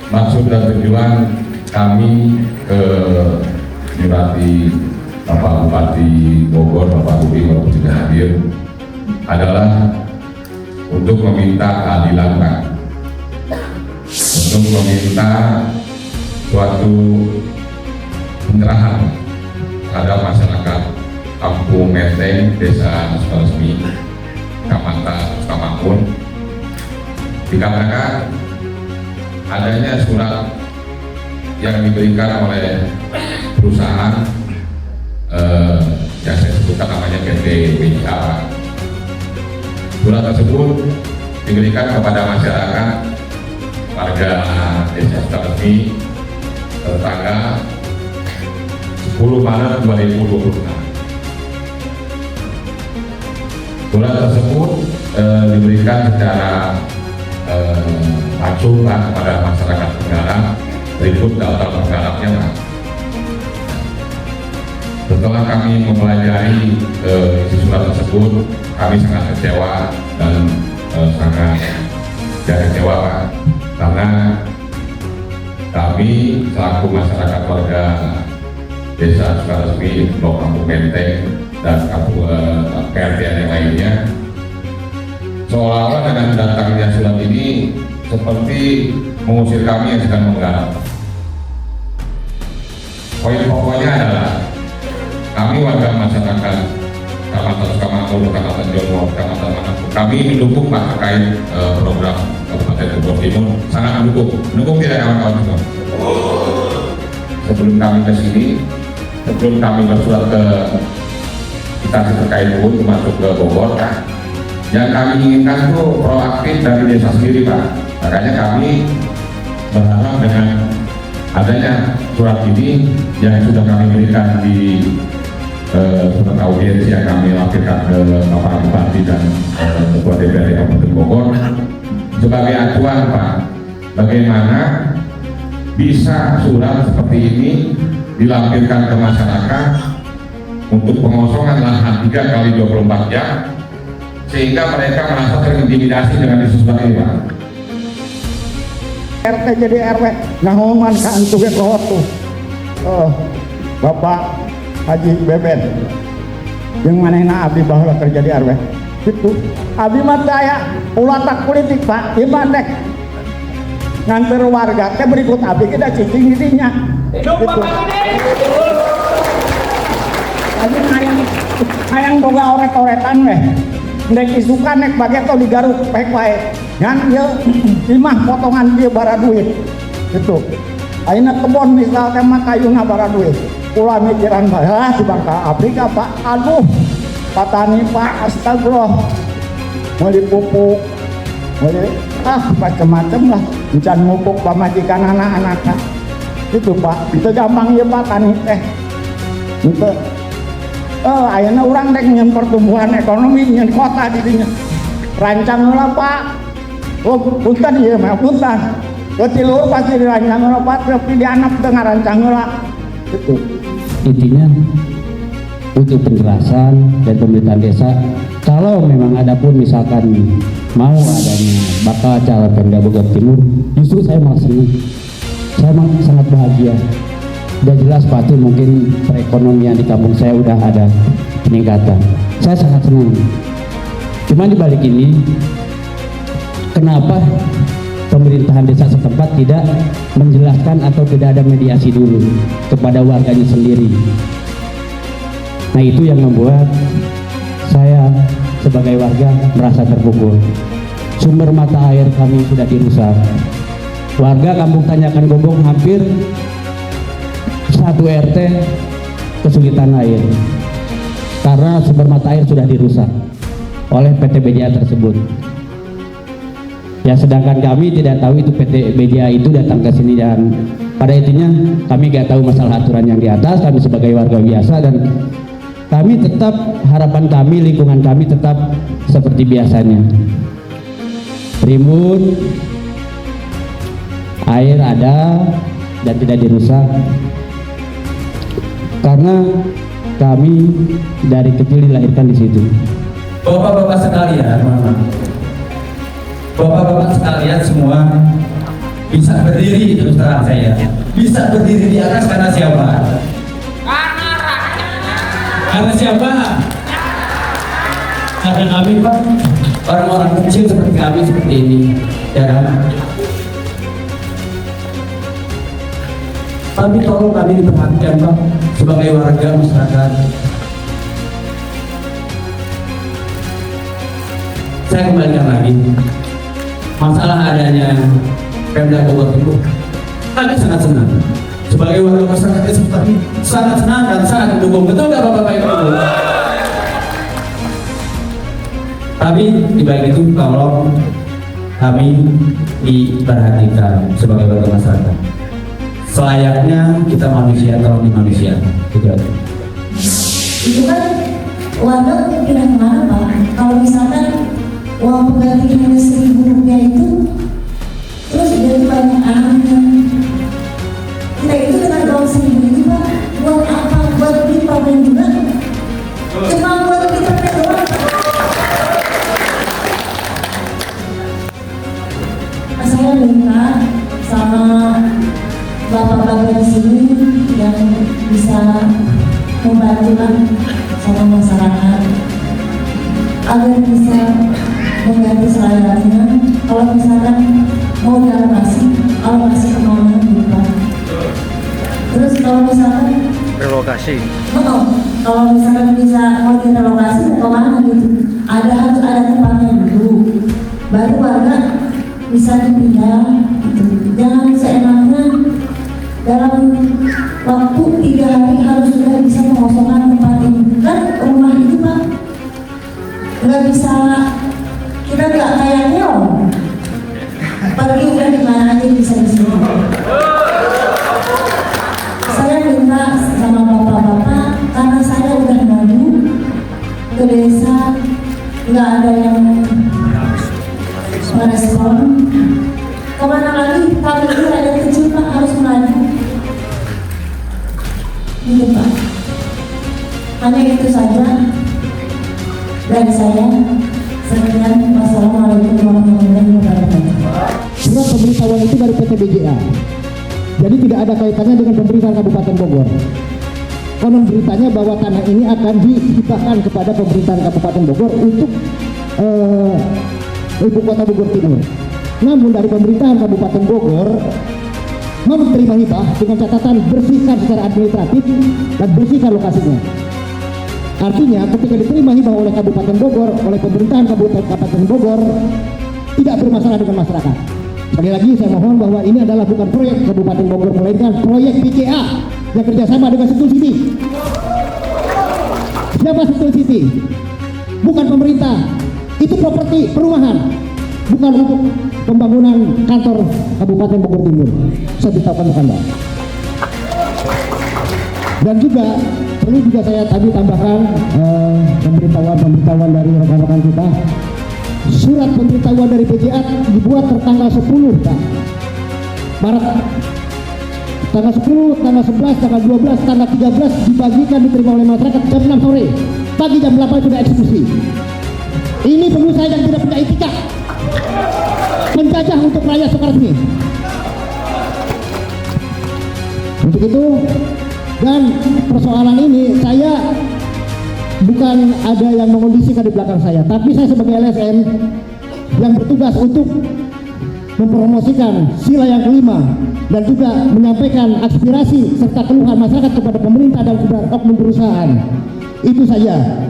maksud dan tujuan kami ke Nyurati Bapak Bupati Bogor, Bapak Rudi, walaupun tidak hadir, adalah untuk meminta keadilan, Pak. Untuk meminta suatu pencerahan terhadap masyarakat Kampung Menteng, Desa Sukaresmi, Kecamatan Sukamakmur. Dikarenakan adanya surat yang diberikan oleh perusahaan yang saya sebutkan namanya PT BJA. Surat tersebut diberikan kepada masyarakat warga Desa Sukaresmi tanggal 10 Maret 2026. Surat tersebut diberikan secara langsung kepada masyarakat penggarap, berikut daftar penggarapnya, Pak. Setelah kami mempelajari isi surat tersebut, kami sangat kecewa dan sangat kecewa, Pak, karena kami selaku masyarakat warga Desa Sukaresmi, Blok Kampung Menteng dan kampung PRT yang lainnya, seolah-olah dengan datangnya surat ini seperti mengusir kami yang sedang menggarap. Poin pokoknya adalah kami warga masyarakat Kecamatan Sukamakmur, Kecamatan Jombor, Kecamatan Manapur, kami mendukung, Pak, terkait program Kabupaten Bogor Timur, sangat mendukung tidak kawan-kawan semua. Sebelum kami ke sini, sebelum kami bersurat ke instansi terkait pun masuk ke Bogor, Pak, yang kami inginkan itu proaktif dari desa sendiri, Pak. Makanya kami berharap dengan adanya surat ini yang sudah kami berikan di surat audiensi yang kami lampirkan ke Bapak Bupati dan Ketua DPRD Kabupaten Bogor sebagai acuan, Pak, bagaimana bisa surat seperti ini dilampirkan ke masyarakat untuk pengosongan lahan 3 kali 24 jam sehingga mereka merasa terintimidasi dengan isu seperti ini, Pak. RT jadi RW ngahoman ka antuge tuh Bapak Haji Beben yang manehna abdi baheula kerja di RW itu abdi mah daya ulatak politik, Pak, iman dek nganter warga teh berikut abdi kita cicing didinya gitu. Abdi hayang boga oret-oretan weh ndek isukan nek bage tol digaruk pek wae ngan ieu imah potongan dia bara duit gitu. Ayeuna kebon misalkan mah kayuna bara duit ulah mikiran bae di bangka Afrika, Pak. Aduh patani, Pak, astagfirullah mau dipupuk mau macam-macam lah encan ngupuk pamajikan anak-anaknya itu, Pak. Itu gampang ya, Pak, tani teh itu ayeuna urang dek nyen pertumbuhan ekonomi nyen kota di dinya rancang heula, Pak. Oh punten ieu mah punten ketiluhur pasti dirancang heula, Pak, tapi dianap teu ngarancang heula itu. Intinya butuh penjelasan dan pemerintahan desa. Kalau memang ada pun misalkan mau adanya bakal calon Pemda Bogor Timur, justru saya malah senang. Saya sangat bahagia. Udah jelas pasti mungkin perekonomian di kampung saya udah ada peningkatan. Saya sangat senang. Cuma di balik ini, kenapa pemerintahan desa setempat tidak menjelaskan atau tidak ada mediasi dulu kepada warganya sendiri? Nah, itu yang membuat saya sebagai warga merasa terpukul. Sumber mata air kami sudah dirusak. Warga Kampung Tanjakan Gobong hampir 1 RT kesulitan air karena sumber mata air sudah dirusak oleh PT BJA tersebut. Ya, sedangkan kami tidak tahu itu PT BJA itu datang ke sini, dan pada intinya kami nggak tahu masalah aturan yang di atas. Kami sebagai warga biasa dan kami tetap, harapan kami, lingkungan kami tetap seperti biasanya. Rimbun, air ada dan tidak dirusak. Karena kami dari kecil dilahirkan di situ. Bapak-bapak sekalian, Bapak-bapak sekalian semua bisa berdiri belakang saya bisa berdiri di atas karena siapa? Karena siapa? Karena kami Pak, orang-orang kecil seperti kami seperti ini, ya kan? Tapi tolong kami diperhatikan Pak sebagai warga masyarakat. Saya kembalikan lagi masalah adanya Pemda Bogor Timur. Kami sangat senang sebagai warga masyarakat seperti sangat senang dan sangat mendukung. Betul nggak Bapak Ibu? Tapi di balik itu tolong kami diperhatikan sebagai warga masyarakat. Selayaknya kita manusia, tolong di manusia. Gitu aja. Itu kan warga kira kemana Pak? Kalau misalkan uang pengganti hanya Rp1.000 itu, terus dari banyak anaknya, kita itu dengan uang Rp1.000 itu Pak, buat apa? Buat beli permen juga? Cuma buat beli permen doang. Saya minta sama bapak-bapak di sini yang bisa membantu sama masyarakat agar bisa mengganti selayaknya. Kalau misalkan mau alokasi kemana gitu. Terus kalau misalkan relokasi, kalau misalkan bisa mau direlokasi kemana gitu, harus ada tempatnya dulu, baru warga bisa dipindah gitu. Jangan seenaknya dalam waktu 3 hari harus sudah bisa mengosongkan tempat ini. Kan rumah itu Pak nggak bisa, kita nggak kayak neon pergi udah di mana aja bisa di sini. Saya minta sama bapak-bapak, karena saya udah maju ke desa nggak ada yang merespon. Kemana lagi? Kami ini rakyat kecil Pak harus maju. Gitu Pak. Hanya itu saja dari saya. Sekian, wassalamualaikum warahmatullahi wabarakatuh. Surat pemberitahuan itu dari PT BJA. Jadi tidak ada kaitannya dengan pemerintahan Kabupaten Bogor. Konon beritanya bahwa tanah ini akan dihibahkan kepada pemerintahan Kabupaten Bogor untuk ibu kota Bogor Timur. Namun dari pemerintahan Kabupaten Bogor mau menerima hibah dengan catatan bersihkan secara administratif dan bersihkan lokasinya. Artinya ketika diterima hibah oleh Kabupaten Bogor, oleh pemerintahan Kabupaten Bogor, tidak bermasalah dengan masyarakat. Sekali lagi saya mohon bahwa ini adalah bukan proyek Kabupaten Bogor, melainkan proyek BCA yang kerjasama dengan Sentul City. Siapa Sentul City? Bukan pemerintah. Itu properti perumahan, bukan untuk pembangunan kantor Kabupaten Bogor Timur. Saya beritahukan kepada Anda. Dan juga perlu juga saya tadi tambahkan pemberitahuan dari rekan-rekan kita. Surat pemberitahuan dari BCA dibuat tertanggal 10 Pak Maret. Tanggal 10, tanggal 11, tanggal 12, tanggal 13 dibagikan, diterima oleh masyarakat jam 6 sore. Pagi jam 8 sudah eksekusi. Ini pengusaha yang tidak punya etika, menjajah untuk rakyat Sukaresmi. Untuk itu, dan persoalan ini saya bukan ada yang mengondisikan di belakang saya, tapi saya sebagai LSM yang bertugas untuk mempromosikan sila yang kelima dan juga menyampaikan aspirasi serta keluhan masyarakat kepada pemerintah dan kepada oknum perusahaan. Itu saja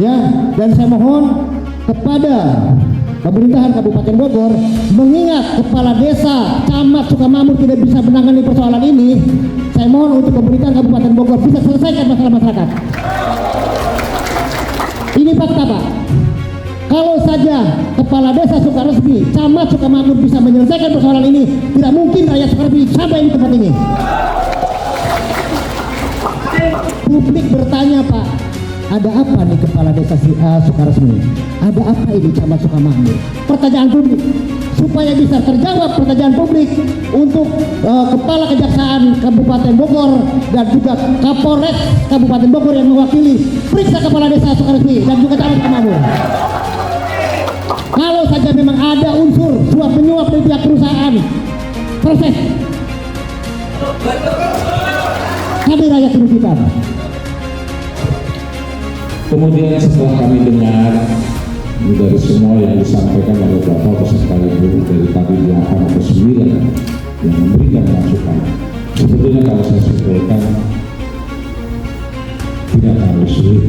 ya, dan saya mohon kepada pemerintahan Kabupaten Bogor, mengingat kepala desa, camat, Sukamamur tidak bisa menangani persoalan ini. Saya mohon untuk pemerintahan Kabupaten Bogor bisa selesaikan masalah masyarakat. Ini fakta Pak. Kalau saja kepala desa Sukaresmi, camat Sukamamur bisa menyelesaikan persoalan ini, tidak mungkin rakyat Sukaresmi sampai di tempat ini. Publik bertanya Pak, ada apa nih kepala desa Sukaresmi? Ada apa ini camat Sukamamur? Pertanyaan publik. Supaya bisa terjawab pertanyaan publik untuk Kepala Kejaksaan Kabupaten Bogor dan juga Kapolres Kabupaten Bogor yang mewakili, periksa kepala desa Sukaresmi dan juga camat Sukamamur. Kalau saja memang ada unsur suap menyuap dari pihak perusahaan, proses. gimana? Kemudian setelah kami dengar dari semua yang disampaikan oleh Bapak beserta Ibu dari tadi 8 atau 9 yang memberikan masukan, sebetulnya kalau saya simpulkan tidak terlalu sulit.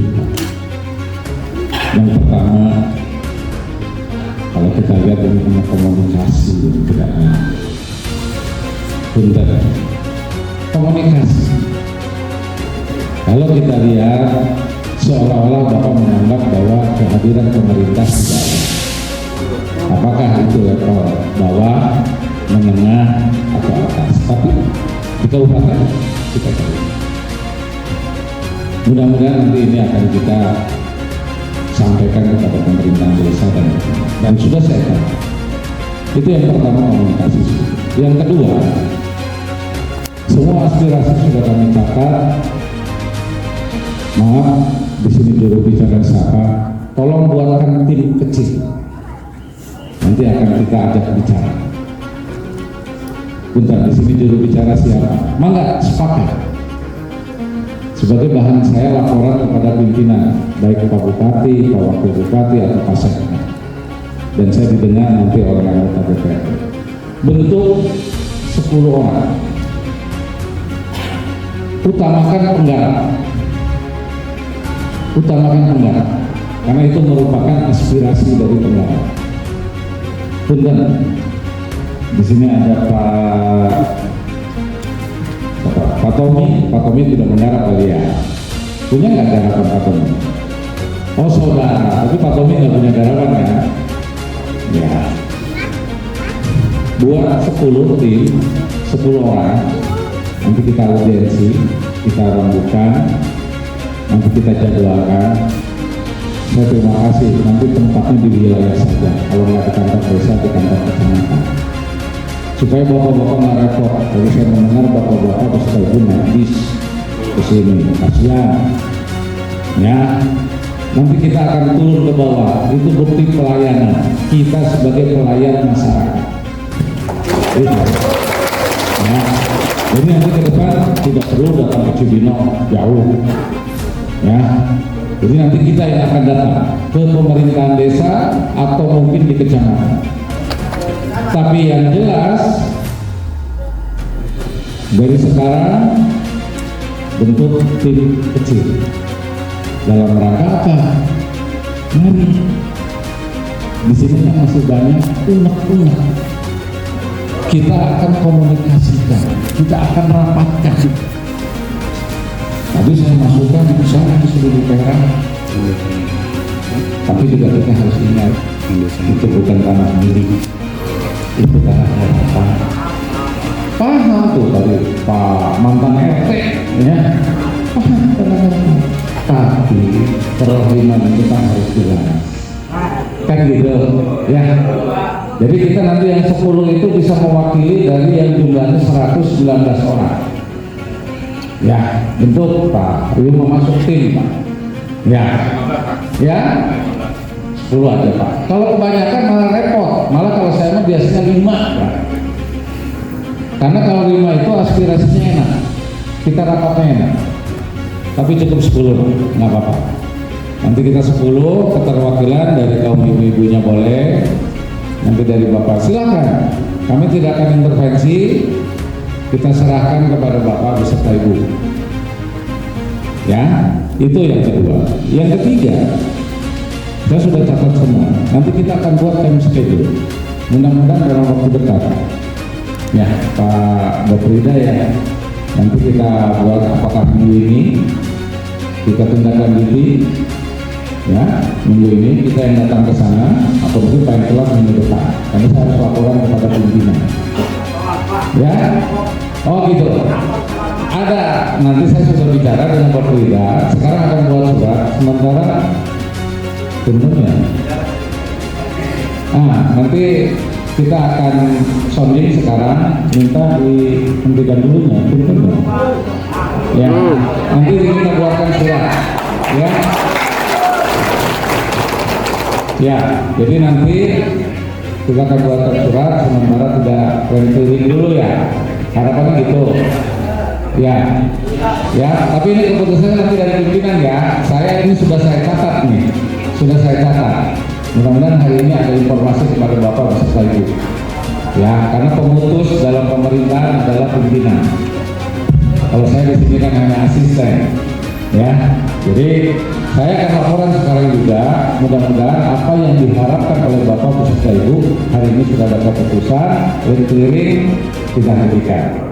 Yang pertama, kalau kita lihat ini punya komunikasi yang tidak enak. Bentar, komunikasi. Kalau kita lihat seolah-olah Bapak menganggap bahwa kehadiran pemerintah tidak ada. Apakah itu level bawah, menengah, atau atas? Tapi kita upakan, kita tahu. Mudah-mudahan nanti ini akan kita sampaikan kepada pemerintahan desa dan sudah saya tahu. Itu yang pertama, komunikasi. Yang kedua, semua aspirasi sudah kami catat. Maaf, di sini juru bicara siapa? Tolong buatkan tim kecil. Nanti akan kita ajak bicara. Bentar, di sini juru bicara siapa? Mangga, sepakat. Sebagai bahan saya laporan kepada pimpinan, baik Pak Bupati, Pak Wakil Bupati, atau Pak Sekda. Dan saya didengar nanti oleh anggota DPRD. Bentuk 10 orang. Utamakan penggarap. Karena itu merupakan aspirasi dari penggarap. Punten, di sini ada Pak Tommy tidak menggarap kali ya. Punya nggak garapan Pak Tommy? Oh saudara, tapi Pak Tommy nggak punya garapan ya? Ya. Buat 10 tim, 10 orang. Nanti kita audiensi, kita rambukan, nanti kita jadwalkan. Saya terima kasih. Nanti tempatnya di wilayah saja. Kalau nggak di kantor desa, di kantor kecamatan. Supaya bapak-bapak nggak repot. Kalau saya mendengar bapak-bapak beserta ibu naik bis ke sini, kasihan. Ya, nanti kita akan turun ke bawah. Itu bukti pelayanan kita sebagai pelayan masyarakat. Itu. Ya. Jadi nanti ke depan tidak perlu datang ke Cibinong jauh. Ya. Jadi nanti kita yang akan datang ke pemerintahan desa atau mungkin di kecamatan. Tapi yang jelas dari sekarang bentuk tim kecil dalam rangka apa? Mari di sini masih banyak unek-unek. Kita akan komunikasikan, kita akan rapatkan. Tadi saya masukkan misalnya di seluruh daerah. Tapi juga kita harus ingat itu bukan tanah milik. Itu tanah harapan. Paham tuh tadi Pak mantan RT ya, paham tanah harapan. Tapi perlawanan itu kan harus jelas kan gitu ya. Jadi kita nanti yang 10 itu bisa mewakili dari yang jumlahnya 119 orang ya. Bentuk Pak Rio masuk tim Pak ya, ya 10 aja Pak. Kalau kebanyakan malah repot. Malah kalau saya mah biasanya 5 Pak. Karena kalau 5 itu aspirasinya enak, kita rapatnya enak. Tapi cukup 10, nggak apa-apa. Nanti kita 10 keterwakilan dari kaum ibu-ibunya boleh, nanti dari Bapak silakan. Kami tidak akan intervensi, kita serahkan kepada Bapak beserta Ibu. Ya, itu yang kedua. Yang ketiga, saya sudah catat semua. Nanti kita akan buat time schedule. Mudah-mudahan dalam waktu dekat. Ya, Pak Baprida ya. Nanti kita buat apakah minggu ini kita tindakanlanjuti ya, minggu ini kita yang datang ke sana atau mungkin paling telat minggu depan. Karena saya harus laporan kepada pimpinan. Ya, oh gitu. Ada, nanti saya sudah bicara dengan Pak Baprida. Sekarang akan buat surat. Sementara bentuknya. Nanti kita akan sounding sekarang, minta dihentikan dulunya, bentuknya. Ya, nanti kita buatkan surat. Ya. Ya, jadi nanti kita akan buatkan surat sementara tidak keliling dulu ya. Harapannya gitu. Ya, tapi ini keputusannya nanti dari pimpinan ya. Saya ini sudah saya catat nih, Mudah-mudahan hari ini ada informasi kepada Bapak beserta Ibu. Ya, karena pemutus dalam pemerintahan adalah pimpinan. Kalau saya di sini kan hanya asisten, ya. Jadi saya akan laporan sekarang juga. Mudah-mudahan apa yang diharapkan oleh Bapak beserta Ibu hari ini sudah ada keputusan, clearing tidak diberikan.